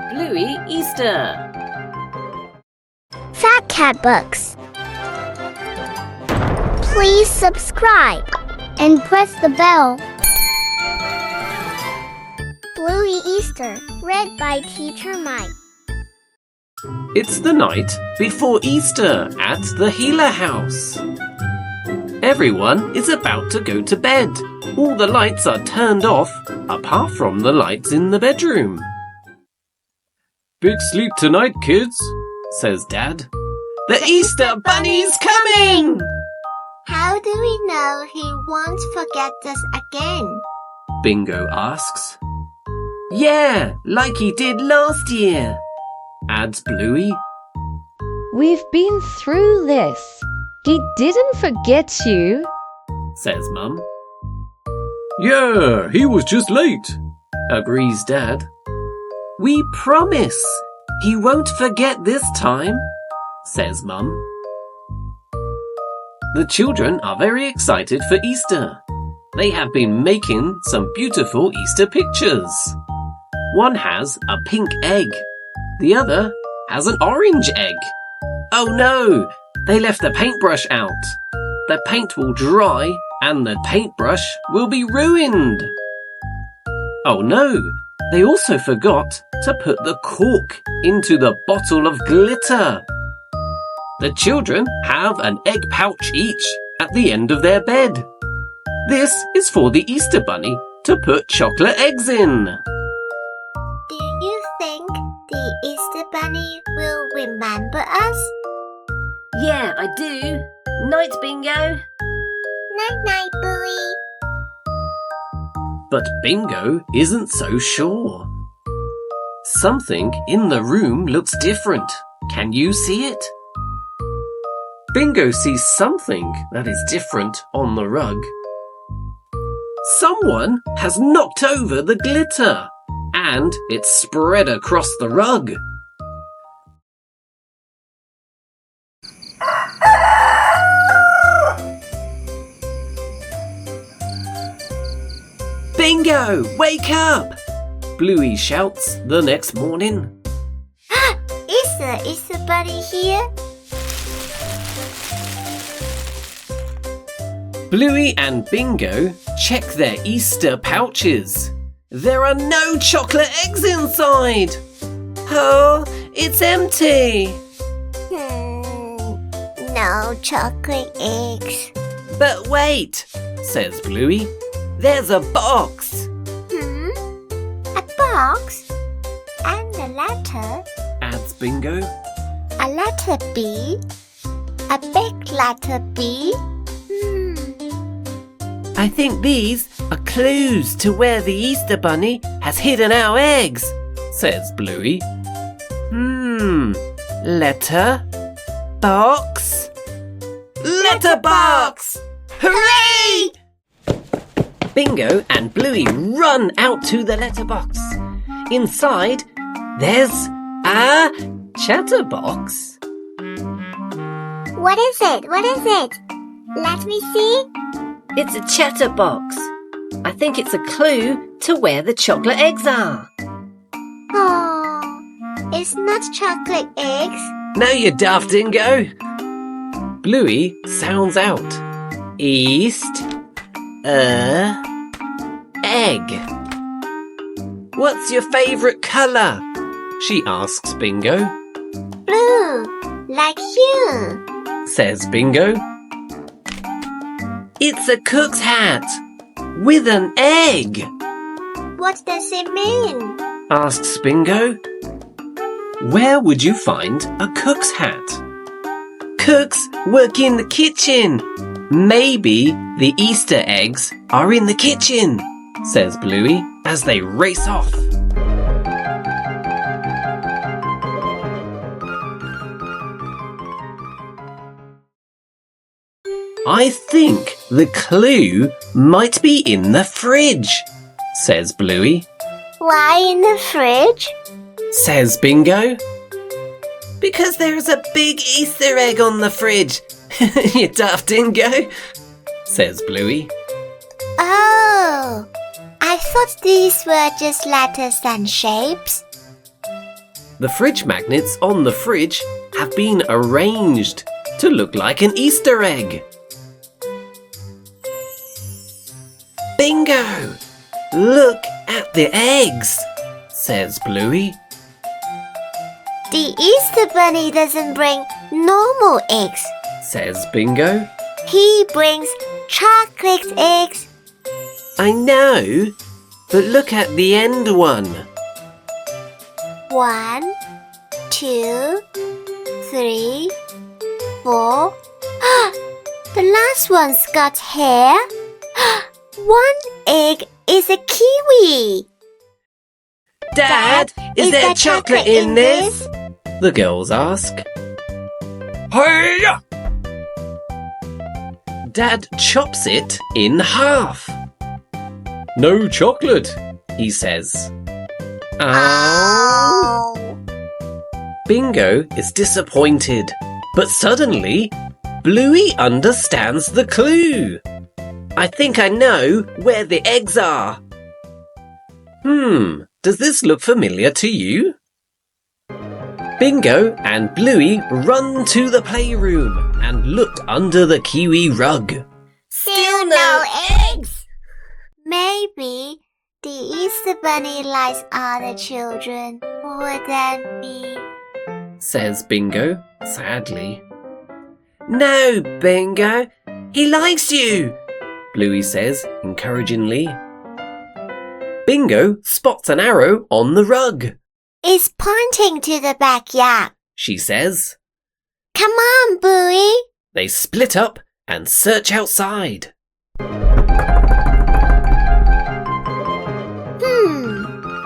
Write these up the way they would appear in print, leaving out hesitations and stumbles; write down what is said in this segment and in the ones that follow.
Bluey Easter. Fat Cat Books. Please subscribe and press the bell. Bluey Easter, read by Teacher Mike. It's the night before Easter at the Healer House. Everyone is about to go to bed. All the lights are turned off, apart from the lights in the bedroom. Big sleep tonight, kids, says Dad. The Easter Bunny's coming! How do we know he won't forget us again? Bingo asks. Yeah, like he did last year, adds Bluey. We've been through this. He didn't forget you, says Mum. Yeah, he was just late, agrees Dad. We promise he won't forget this time, says Mum. The children are very excited for Easter. They have been making some beautiful Easter pictures. One has a pink egg. The other has an orange egg. Oh no! They left the paintbrush out. The paint will dry and the paintbrush will be ruined. Oh no! They also forgot to put the cork into the bottle of glitter. The children have an egg pouch each at the end of their bed. This is for the Easter Bunny to put chocolate eggs in. Do you think the Easter Bunny will remember us? Yeah, I do. Night, Bingo. Night-night, Bluey. But Bingo isn't so sure. Something in the room looks different. Can you see it? Bingo sees something that is different on the rug. Someone has knocked over the glitter and it's spread across the rug. Bingo, wake up! Bluey shouts the next morning. Is the Easter Bunny here? Bluey and Bingo check their Easter pouches. There are no chocolate eggs inside. Oh, it's empty. No chocolate eggs. But wait, says Bluey. There's a box. A box? And a letter? Adds Bingo. A letter B? A big letter B? I think these are clues to where the Easter Bunny has hidden our eggs, says Bluey. Letter, box, letterbox! Hooray! Bingo and Bluey run out to the letterbox. Inside, there's a chatterbox. What is it? What is it? Let me see. It's a chatterbox. I think it's a clue to where the chocolate eggs are. Oh, it's not chocolate eggs. No, you daft dingo. Bluey sounds out. East, egg. What's your favourite colour? She asks Bingo. Blue, like you, Says Bingo. It's a cook's hat with an egg. What does it mean? Asks Bingo. Where would you find a cook's hat? Cooks work in the kitchen. Maybe the Easter eggs are in the kitchen, says Bluey as they race off. I think the clue might be in the fridge, says Bluey. Why in the fridge? Says Bingo. Because there's a big Easter egg on the fridge. You daft dingo, says Bluey. Oh, I thought these were just letters and shapes. The fridge magnets on the fridge have been arranged to look like an Easter egg. Bingo! Look at the eggs, says Bluey. The Easter Bunny doesn't bring normal eggs, Says Bingo. he brings chocolate eggs. I know, but look at the end one. 1, 2, 3, 4. The last one's got hair. One egg is a kiwi. Dad, is there chocolate in this? The girls ask. Hey! Dad chops it in half. No chocolate, he says. Oh. Bingo is disappointed, but suddenly, Bluey understands the clue. I think I know where the eggs are. Does this look familiar to you? Bingo and Bluey run to the playroom and look under the kiwi rug. Still no eggs. Maybe the Easter Bunny likes other children more than me, Says Bingo, sadly. No, Bingo, he likes you, Bluey says encouragingly. Bingo spots an arrow on the rug. It's pointing to the backyard. She says. Come on, Bluey. They split up and search outside.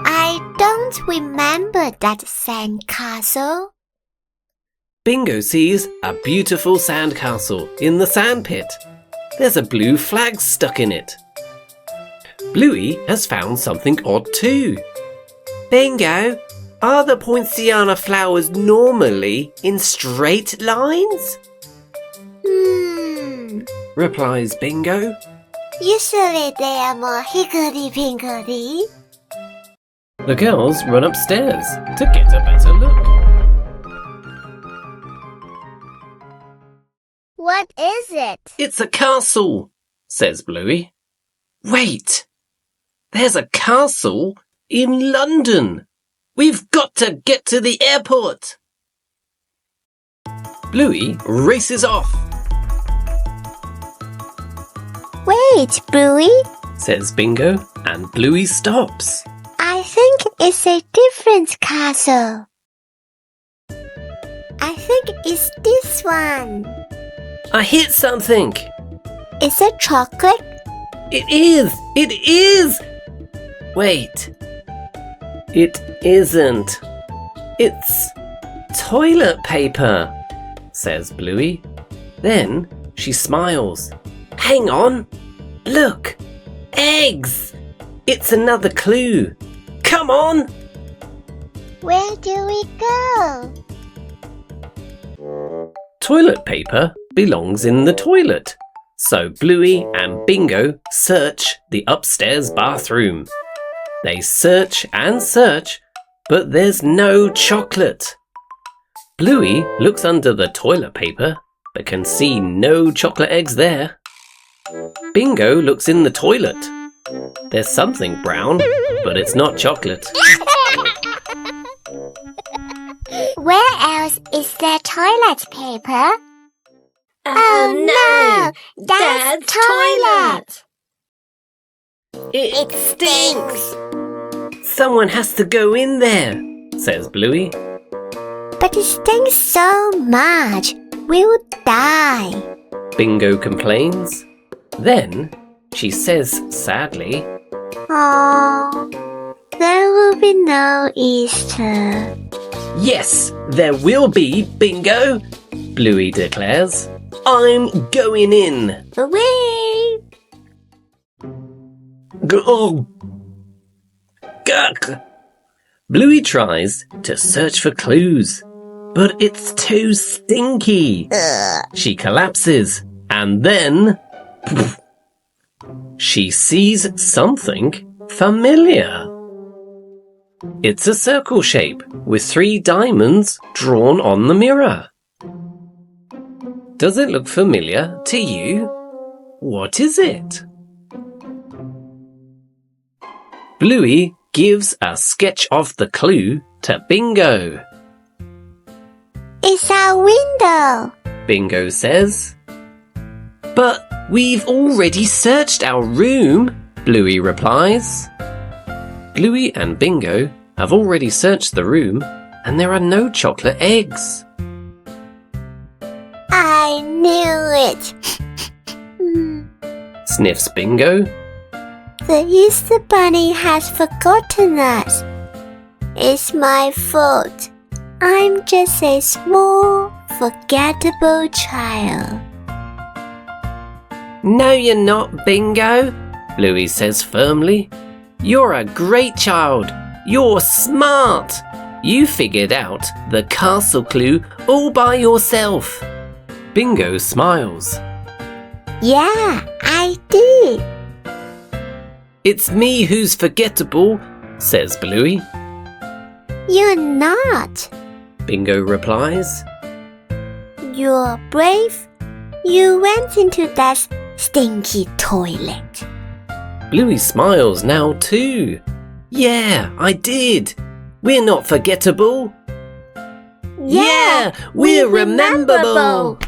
I don't remember that sandcastle. Bingo sees a beautiful sandcastle in the sandpit. There's a blue flag stuck in it. Bluey has found something odd too. Bingo, are the poinciana flowers normally in straight lines? Replies Bingo. Usually they are more higgledy-piggledy. The girls run upstairs to get a better look. What is it? It's a castle, says Bluey. Wait, there's a castle in London. We've got to get to the airport. Bluey races off, Wait, Bluey. says Bingo, and Bluey stops. I think it's a different castle. I think it's this one. I hit something. Is it chocolate? It is! It is! Wait. It isn't. It's toilet paper, says Bluey. Then she smiles. Hang on. Look. Eggs! It's another clue. Come on! Where do we go? Toilet paper belongs in the toilet. So Bluey and Bingo search the upstairs bathroom. They search and search, but there's no chocolate. Bluey looks under the toilet paper, but can see no chocolate eggs there. Bingo looks in the toilet. There's something brown, but it's not chocolate. Where else is there toilet paper? Oh no! That's toilet! It stinks. Someone has to go in there, says Bluey. But it stinks so much. We'll die. Bingo complains. Then she says sadly, Oh, there will be no Easter. Yes, there will be, Bingo, Bluey declares. I'm going in. Away. Oh. Gurk. Bluey tries to search for clues, but it's too stinky. She collapses, and then she sees something familiar. It's a circle shape with 3 diamonds drawn on the mirror. Does it look familiar to you? What is it? Bluey gives a sketch of the clue to Bingo. It's our window. Bingo says. But we've already searched our room, Bluey replies. Bluey and Bingo have already searched the room and there are no chocolate eggs. I knew it. Sniffs Bingo. The Easter Bunny has forgotten us. It's my fault. I'm just a small, forgettable child. No, you're not, Bingo, Bluey says firmly. You're a great child. You're smart. You figured out the castle clue all by yourself. Bingo smiles. Yeah, I did. It's me who's forgettable, says Bluey. You're not. Bingo replies. You're brave. You went into that stinky toilet. Bluey smiles now too. Yeah, I did. We're not forgettable. Yeah, we're rememberable.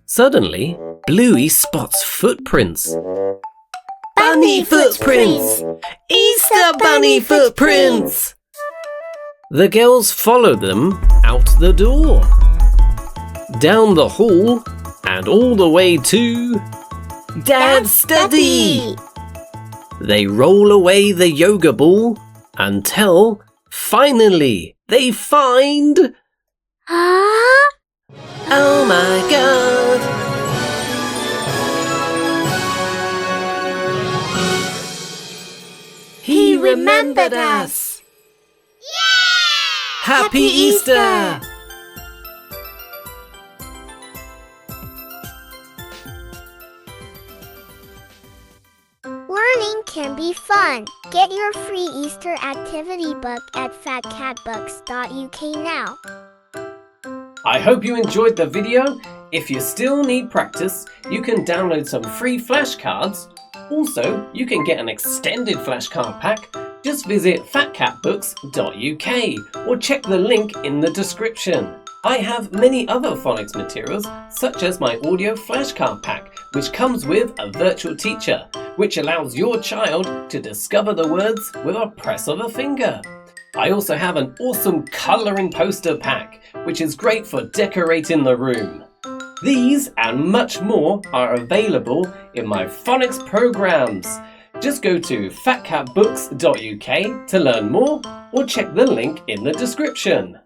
Suddenly, Bluey spots footprints. Bunny footprints! Easter bunny footprints! The girls follow them out the door, down the hall, and all the way to Dad's study. They roll away the yoga ball until finally they find... Huh? Oh my God! He remembered us! Yeah! Happy Easter! Learning can be fun. Get your free Easter activity book at fatcatbooks.uk now. I hope you enjoyed the video. If you still need practice, you can download some free flashcards. Also, you can get an extended flashcard pack. Just visit fatcatbooks.uk or check the link in the description. I have many other phonics materials, such as my audio flashcard pack, which comes with a virtual teacher, which allows your child to discover the words with a press of a finger. I also have an awesome colouring poster pack, which is great for decorating the room. These and much more are available in my phonics programs. Just go to fatcatbooks.uk to learn more or check the link in the description.